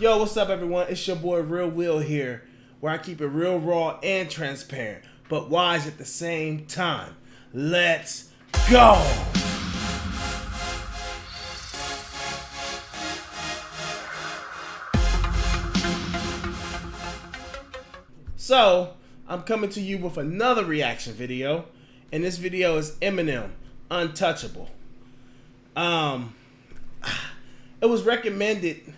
Yo, what's up, everyone? It's your boy Real Will here, where I keep it real raw and transparent, but wise at the same time. Let's go! So, I'm coming to you with another reaction video, and this video is Eminem, Untouchable. It was recommended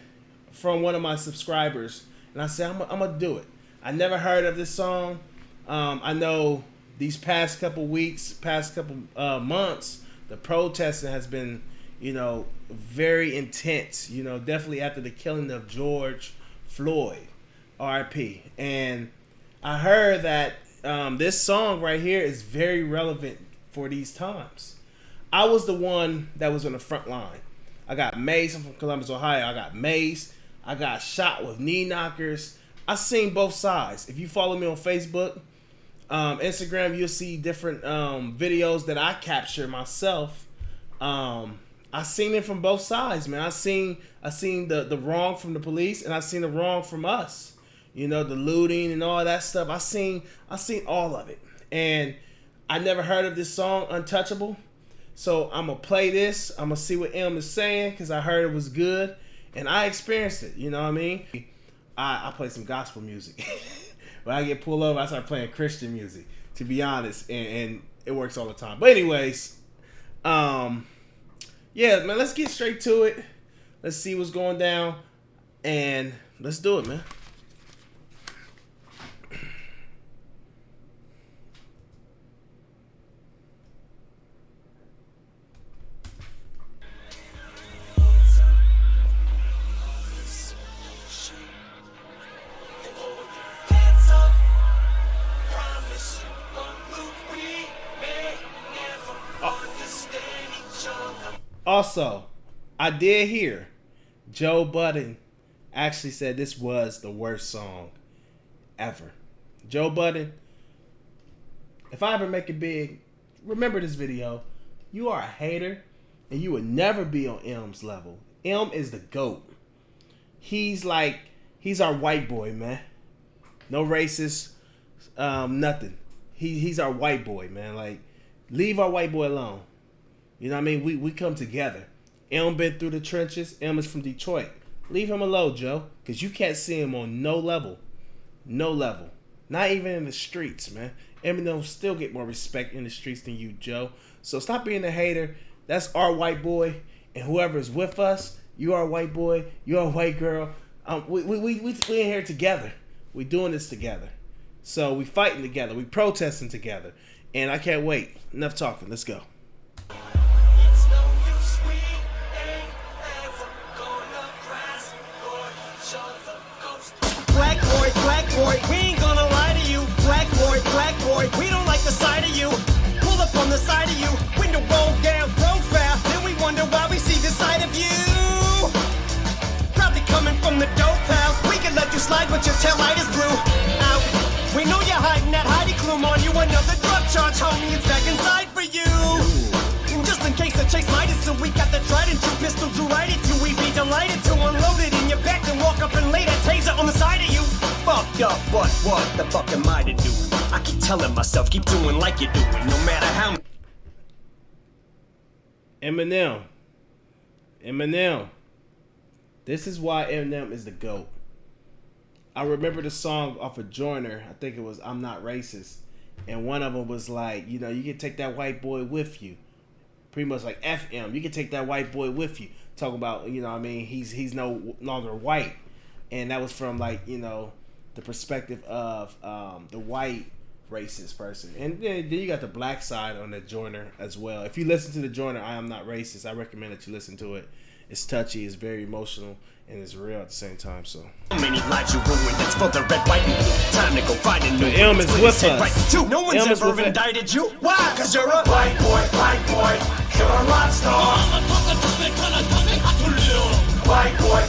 from one of my subscribers, and I said, I'm gonna do it. I never heard of this song. I know these past couple weeks, past couple months, the protesting has been, very intense. Definitely after the killing of George Floyd, R.I.P. And I heard that this song right here is very relevant for these times. I was the one that was on the front line. I got maced. I'm from Columbus, Ohio. I got maced. I got shot with knee knockers. I seen both sides. If you follow me on Facebook, Instagram, you'll see different videos that I capture myself. I seen it from both sides, man. I seen the wrong from the police, and I seen the wrong from us. The looting and all that stuff. I seen all of it, and I never heard of this song, Untouchable. So I'm gonna play this. I'm gonna see what M is saying because I heard it was good. And I experienced it, you know what I mean? I play some gospel music. When I get pulled over, I start playing Christian music, to be honest. And it works all the time. But anyways, yeah, man, let's get straight to it. Let's see what's going down. And let's do it, man. Also, I did hear Joe Budden actually said this was the worst song ever. Joe Budden, if I ever make it big, remember this video. You are a hater, and you will never be on M's level. M is the GOAT. He's our white boy, man. No racist, nothing. He's our white boy, man. Like, leave our white boy alone. You know what I mean? We come together. M been through the trenches. M is from Detroit. Leave him alone, Joe. Because you can't see him on no level. No level. Not even in the streets, man. Eminem still get more respect in the streets than you, Joe. So stop being a hater. That's our white boy. And whoever is with us, you are a white boy. You're a white girl. We in here together. We doing this together. So we fighting together. We protesting together. And I can't wait. Enough talking. Let's go. Black boy, we ain't gonna lie to you. Black boy, we don't like the sight of you. Pull up on the side of you, window roll down profile. Then we wonder why we see the side of you. Probably coming from the dope house. We can let you slide, but your tail light is blue. Out. We know you're hiding that hidey clue on you. Another drug charge, homie, it's back inside for you. And just in case the chase might so we got the trident, two pistols to right at you. We'd be delighted to unload it in your back and walk up and lay that taser on the side of you. Fucked up, but what the fuck am I to do? I keep telling myself, keep doing like you're doing, no matter how. Eminem. This is why Eminem is the GOAT. I remember the song off of Joyner. I think it was I'm Not Racist. And one of them was like, you can take that white boy with you. Pretty much like FM. You can take that white boy with you. Talking about, he's no longer white. And that was from the perspective of the white racist person. And then you got the black side on the Joyner as well. If you listen to the Joyner, I Am Not Racist, I recommend that you listen to it. It's touchy, it's very emotional, and it's real at the same time. So many lives you ruined, it's for the red, white, and blue. Time to go find a new M is with us. Right. No one's ever indicted you. Why? Cause you're a white boy, you're a rock star. White boy,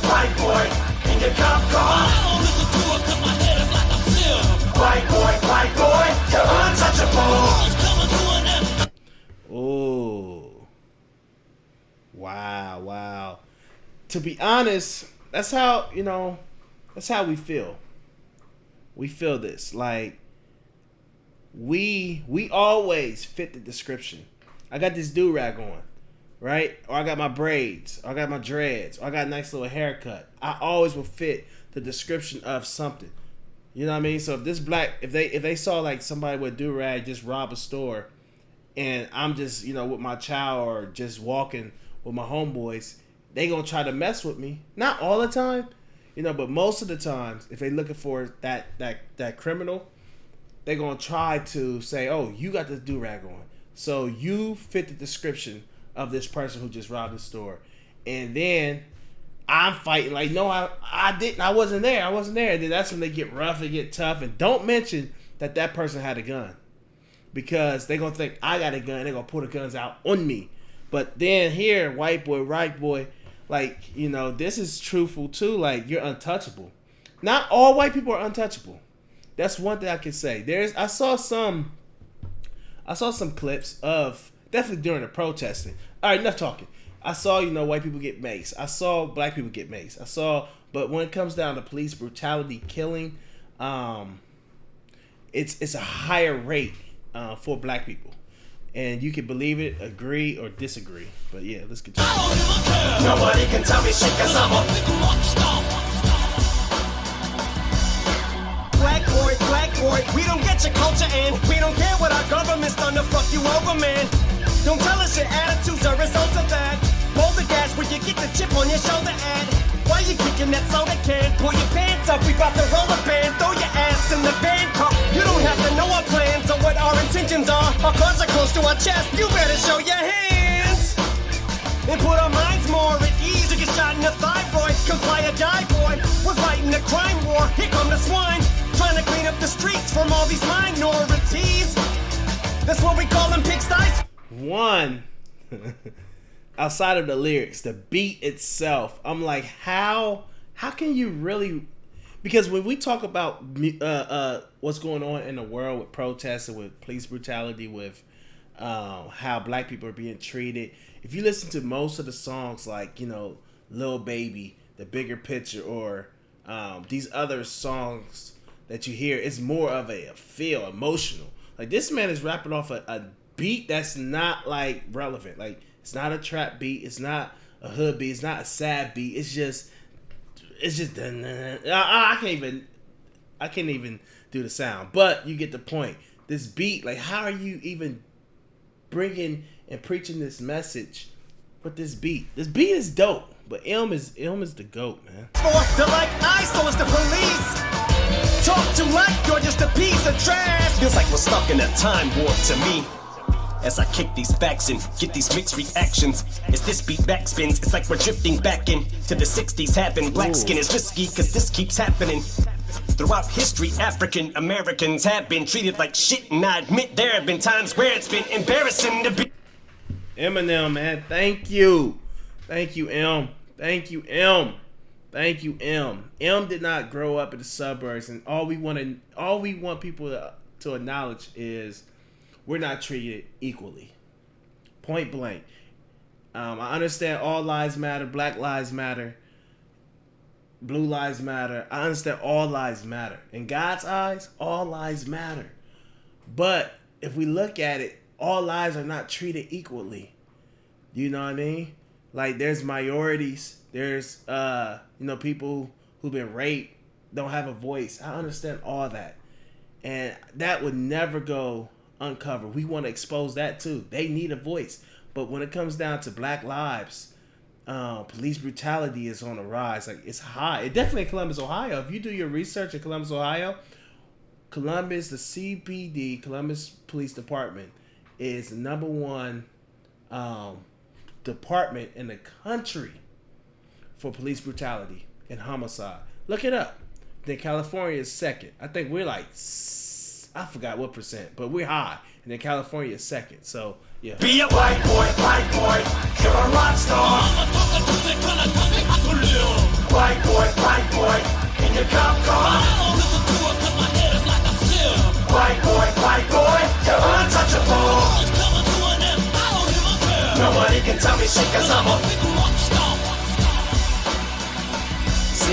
in your cop car. White boy, you're untouchable. Oh. Wow. To be honest, that's how, That's how we feel. We feel this. Like, we always fit the description. I got this do-rag on, right? Or I got my braids, or I got my dreads, or I got a nice little haircut. I always will fit the description of something. You know what I mean? So if this black, if they saw like somebody with a do-rag just rob a store, and I'm just, you know, with my child or just walking with my homeboys, they gonna try to mess with me. Not all the time, you know, but most of the times, if they looking for that criminal, they gonna try to say, "Oh, you got this do-rag on, so you fit the description of this person who just robbed the store." And then I'm fighting like, "No, I didn't. I wasn't there. I wasn't there." And then that's when they get rough and get tough. And don't mention that person had a gun, because they gonna think I got a gun. They gonna pull the guns out on me. But then here, white boy, right boy, like, you know, this is truthful too. Like, you're untouchable. Not all white people are untouchable. That's one thing I can say. I saw some clips of, definitely during the protesting. All right, enough talking. I saw, you know, white people get maced. I saw black people get maced. But when it comes down to police brutality, killing, it's a higher rate for black people. And you can believe it, agree, or disagree. But yeah, let's continue. Nobody can tell me shit, 'cause I'm a black boy. We don't get your culture, and we don't care what our government's done to fuck you over, man. Don't tell us your attitudes are a result of that. Roll the gas when you get the chip on your shoulder, and why you kicking that soda can? Pull your pants up, we bout to roll a band. Throw your ass in the van car. You don't have to know our plans or what our intentions are. Our cards are close to our chest, you better show your hands. And put our minds more at ease. You get shot in the thyroid, comply or die, boy. We're fighting a crime war, here come the swine. Trying to clean up the streets from all these minorities. That's what we call them pigsties. One, outside of the lyrics, the beat itself, I'm like, how can you really? Because when we talk about what's going on in the world with protests and with police brutality, with how black people are being treated, if you listen to most of the songs, like, you know, Lil Baby, The Bigger Picture, or these other songs that you hear, it's more of a feel, emotional. Like, this man is rapping off a beat that's not like relevant. Like, it's not a trap beat, it's not a hood beat, it's not a sad beat. It's just I can't even do the sound, but you get the point. This beat, like, how are you even bringing and preaching this message with this beat? This beat is dope, but Elm is the GOAT, man. They're like ISO is the police. Talk too much, you're just a piece of trash. Feels like we're stuck in a time warp to me. As I kick these facts and get these mixed reactions, as this beat backspins, it's like we're drifting back into the 60s. Having black skin is risky, cause this keeps happening. Throughout history, African Americans have been treated like shit, and I admit there have been times where it's been embarrassing to be. Eminem, man, thank you, M. Thank you, M. Thank you, M. M did not grow up in the suburbs, and all we want people to acknowledge is we're not treated equally. Point blank. I understand all lives matter, black lives matter, blue lives matter. I understand all lives matter. In God's eyes, all lives matter. But if we look at it, all lives are not treated equally. You know what I mean? Like, there's minorities, there's people who've been raped, don't have a voice. I understand all that. And that would never go uncovered. We want to expose that too. They need a voice. But when it comes down to black lives, police brutality is on the rise. Like, it's high. It definitely in Columbus, Ohio. If you do your research in Columbus, Ohio, Columbus, the CPD, Columbus Police Department, is the number one department in the country for police brutality and homicide. Look it up. Then California is second. I think we're like, I forgot what percent, but we're high. And then California is second. So, yeah. Be a white boy, you're a rock star. White boy, in your cop car. White boy, you're untouchable. Nobody can tell me shit, 'cause I'm a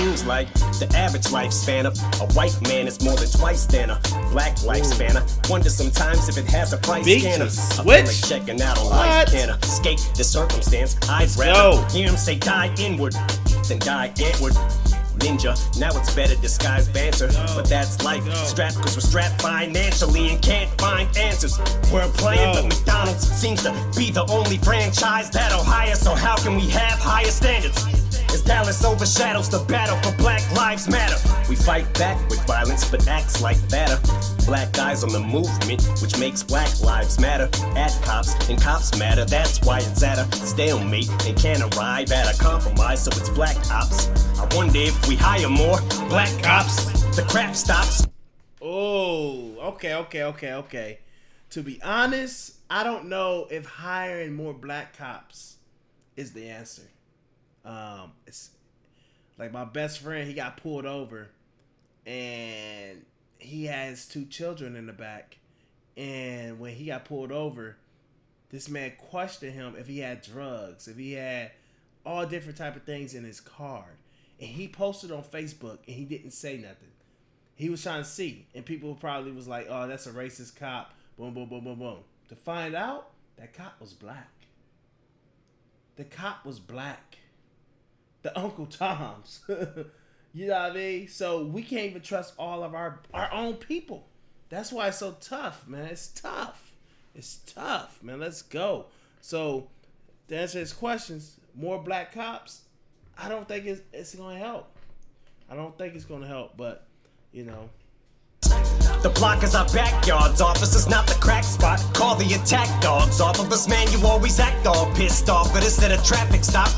seems like the average lifespan of a white man is more than twice than a black lifespan. I wonder sometimes if it has a price scanner. I feel like checking out on life can escape the circumstance. I'd rather hear him say die inward than die antward. Ninja, now it's better disguised banter, but that's life. Strapped cause we're strapped financially and can't find answers. We're playing, but McDonald's seems to be the only franchise that'll hire, so how can we have higher standards? As Dallas overshadows the battle for Black Lives Matter. We fight back with violence, but acts like batter. Black eyes on the movement, which makes Black Lives Matter. At cops, and cops matter, that's why it's at a stalemate and can't arrive at a compromise, so it's black ops. I wonder if we hire more black cops, the crap stops. Oh, okay. To be honest, I don't know if hiring more black cops is the answer. It's like my best friend, he got pulled over and he has 2 children in the back, and when he got pulled over, this man questioned him if he had drugs, if he had all different type of things in his car, and he posted on Facebook and he didn't say nothing. He was trying to see, and people probably was like, oh, that's a racist cop, boom, boom, boom, boom, boom. To find out, that cop was black. The cop was black. The Uncle Toms. You know what I mean? So we can't even trust all of our own people. That's why it's so tough, man. It's tough, man. Let's go. So to answer his questions, more black cops, I don't think it's going to help. I don't think it's going to help, but, you know. The block is our backyards, officers, not the crack spot. Call the attack dogs off of us, man. You always act all pissed off, but instead of traffic stop.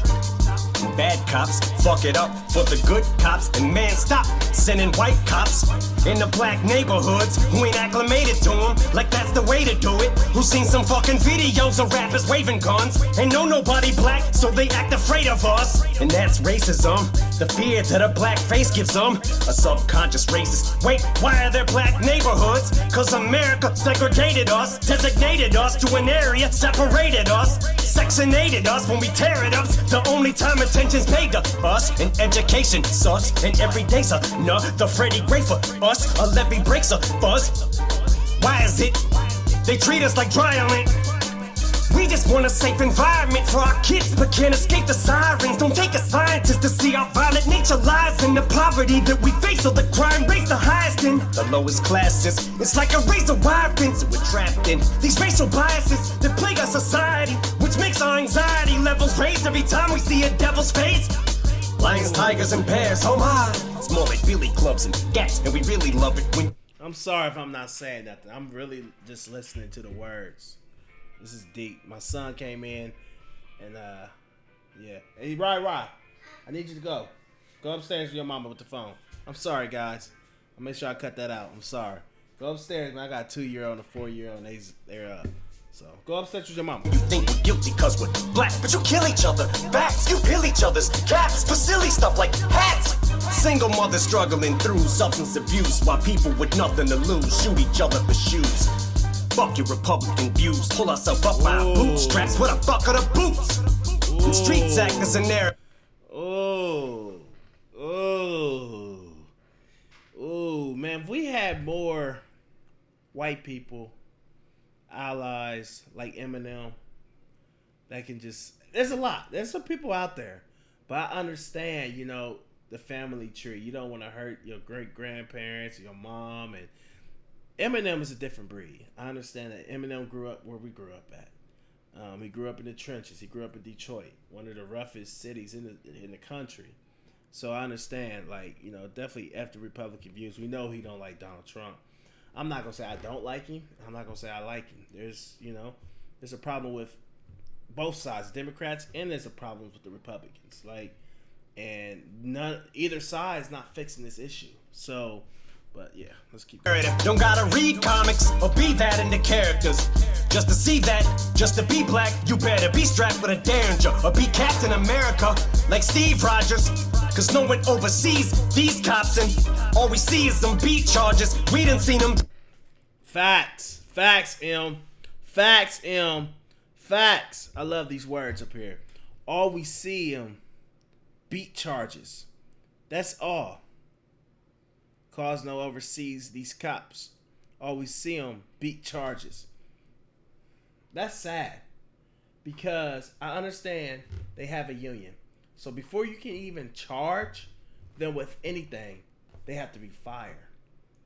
Bad cops fuck it up for the good cops, and man, stop sending white cops into black neighborhoods who ain't acclimated to them like that's the way to do it. Who seen some fucking videos of rappers waving guns and know nobody black, so they act afraid of us, and that's racism. The fear that a black face gives them, a subconscious racist. Wait, why are there black neighborhoods? Cause America segregated us, designated us to an area, separated us, sectionated us. When we tear it up, the only time attention's paid to us, and education sucks, and every day's another Freddie Gray for us. A levee breaks a fuzz. Why is it they treat us like dry island? We just want a safe environment for our kids, but can't escape the sirens. Don't take a scientist to see our violent nature lies in the poverty that we face, so the crime rates the highest in the lowest classes. It's like a razor wire fence that we're trapped in. These racial biases that plague our society, which makes our anxiety levels raise every time we see a devil's face. Lions, tigers, and bears, oh my. It's more like billy clubs and gats, and we really love it when... I'm sorry if I'm not saying nothing. I'm really just listening to the words. This is deep. My son came in, and yeah. Hey, Rye, I need you to go. Go upstairs with your mama with the phone. I'm sorry, guys. I'll make sure I cut that out. I'm sorry. Go upstairs, man. I got a 2-year-old and a 4-year-old, and they're so go upstairs with your mama. You think we're guilty cause we're black, but you kill each other. Facts, you peel each other's caps for silly stuff like hats. Single mothers struggling through substance abuse, while people with nothing to lose shoot each other for shoes. Fuck your Republican views, pull ourselves up by our bootstraps. What the fuck are the boots? And streets act as an air. Man, if we had more white people, allies like Eminem, that can just, there's a lot. There's some people out there, but I understand, you know, the family tree. You don't want to hurt your great grandparents, your mom, and Eminem is a different breed. I understand that Eminem grew up where we grew up at. He grew up in the trenches. He grew up in Detroit, one of the roughest cities in the country. So I understand, like, you know, definitely after Republican views, we know he don't like Donald Trump. I'm not gonna say I don't like him. I'm not gonna say I like him. There's a problem with both sides, Democrats, and there's a problem with the Republicans. And either side is not fixing this issue. So. But yeah, let's keep going. Don't gotta read comics or be that into characters. Just to see that, just to be black, you better be strapped with a Derringer or be Captain America like Steve Rogers. Cause no one oversees these cops, and all we see is some beat charges. We done seen them. Facts, M. Facts. I love these words up here. All we see beat charges. That's all. Cause no overseas these cops. Always see them beat charges. That's sad. Because I understand they have a union. So before you can even charge them with anything, they have to be fired.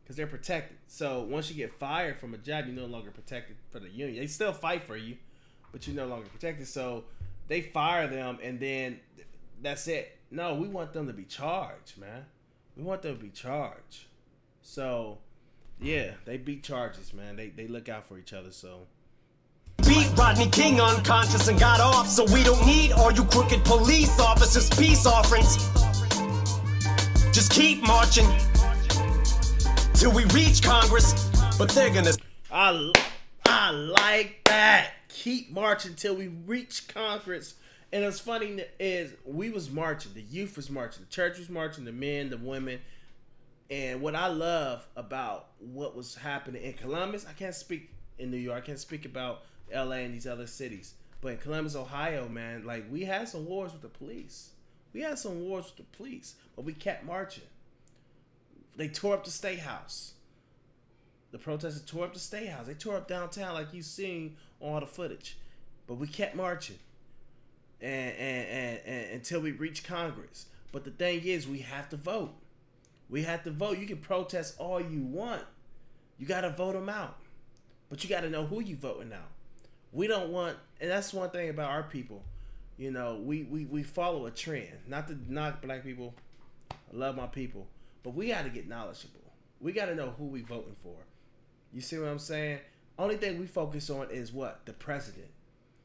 Because they're protected. So once you get fired from a job, you're no longer protected for the union. They still fight for you, but you're no longer protected. So they fire them and then that's it. No, we want them to be charged, man. We want them to be charged. So, yeah, they beat charges, man. They look out for each other, so. Beat Rodney King unconscious and got off, so we don't need all you crooked police officers' peace offerings. Just keep marching till we reach Congress, but they're gonna. I like that. Keep marching till we reach Congress. And what's funny is we was marching. The youth was marching. The church was marching. The men, the women. And what I love about what was happening in Columbus, I can't speak in New York. I can't speak about LA and these other cities. But in Columbus, Ohio, man, like we had some wars with the police. We had some wars with the police, but we kept marching. They tore up the State House. The protesters tore up the State House. They tore up downtown like you've seen on all the footage. But we kept marching. And until we reach Congress. But the thing is, we have to vote. We have to vote. You can protest all you want. You got to vote them out. But you got to know who you voting out. We don't want, and that's one thing about our people. You know, we follow a trend. Not to knock black people. I love my people. But we got to get knowledgeable. We got to know who we voting for. You see what I'm saying? Only thing we focus on is what? The president.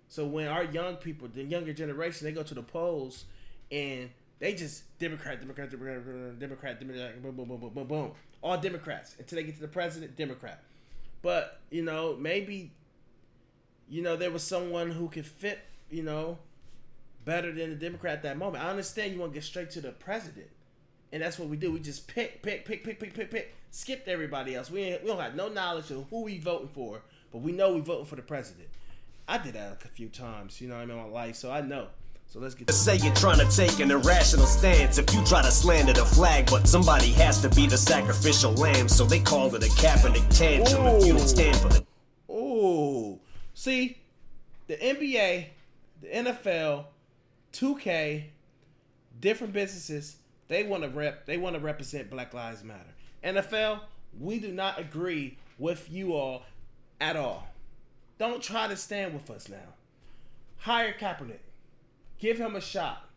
So when our young people, the younger generation, they go to the polls and they just Democrat, boom, boom, boom, boom, boom, boom. All Democrats. Until they get to the president, Democrat. But, you know, maybe, you know, there was someone who could fit, you know, better than the Democrat at that moment. I understand you want to get straight to the president. And that's what we do. We just pick. Skipped everybody else. We don't have no knowledge of who we voting for, but we know we voting for the president. I did that a few times, you know what I mean, in my life, so I know. So let's get to say you're trying to take an irrational stance if you try to slander the flag, but somebody has to be the sacrificial lamb, so they call it a Kaepernick tantrum if you don't stand for it. Ooh. See, the NBA, the NFL, 2K, different businesses, they want to represent Black Lives Matter. NFL, we do not agree with you all at all. Don't try to stand with us now. Hire Kaepernick. Give him a shot.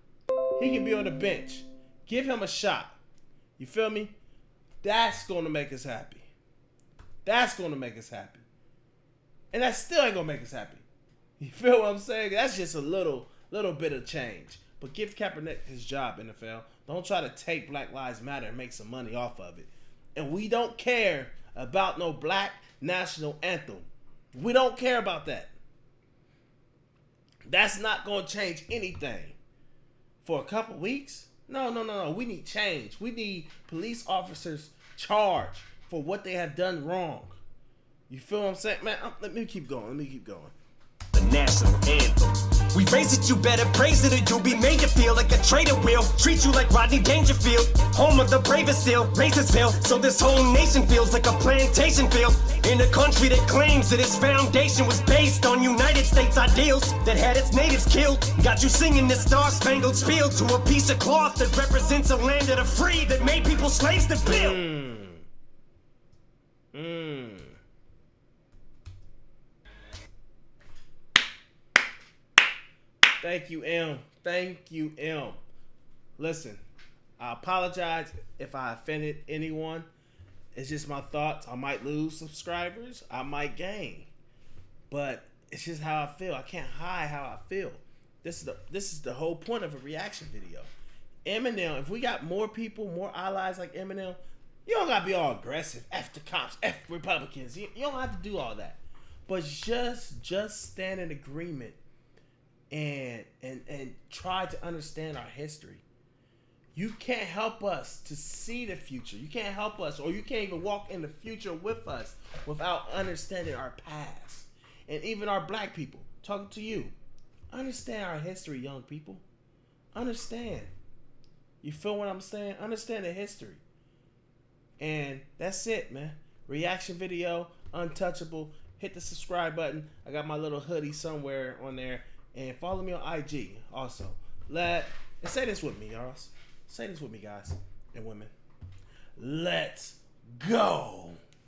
He can be on the bench. Give him a shot. You feel me? That's going to make us happy. That's going to make us happy. And that still ain't going to make us happy. You feel what I'm saying? That's just a little bit of change. But give Kaepernick his job, NFL. Don't try to take Black Lives Matter and make some money off of it. And we don't care about no black national anthem. We don't care about that. That's not going to change anything. For a couple weeks? No. We need change. We need police officers charged for what they have done wrong. You feel what I'm saying? Man, let me keep going. The national anthem. We raise it, you better praise it, or you'll be made to feel like a traitor will. Treat you like Rodney Dangerfield, home of the bravest still, Racersville. So this whole nation feels like a plantation field in a country that claims that its foundation was based on United States ideals that had its natives killed. Got you singing this star-spangled spiel to a piece of cloth that represents a land of the free that made people slaves to build. Thank you, M. Thank you, M. Listen, I apologize if I offended anyone. It's just my thoughts. I might lose subscribers. I might gain. But it's just how I feel. I can't hide how I feel. This is the whole point of a reaction video. Eminem, if we got more people, more allies like Eminem, you don't got to be all aggressive. F the cops, F Republicans. You don't have to do all that. But just stand in agreement and try to understand our history. You can't help us to see the future. You can't help us, or you can't even walk in the future with us without understanding our past. And even our black people, talking to you, understand our history, young people. Understand. You feel what I'm saying? Understand the history. And that's it, man. Reaction video, Untouchable. Hit the subscribe button. I got my little hoodie somewhere on there. And follow me on IG also. And say this with me, y'all. Say this with me, guys and women. Let's go.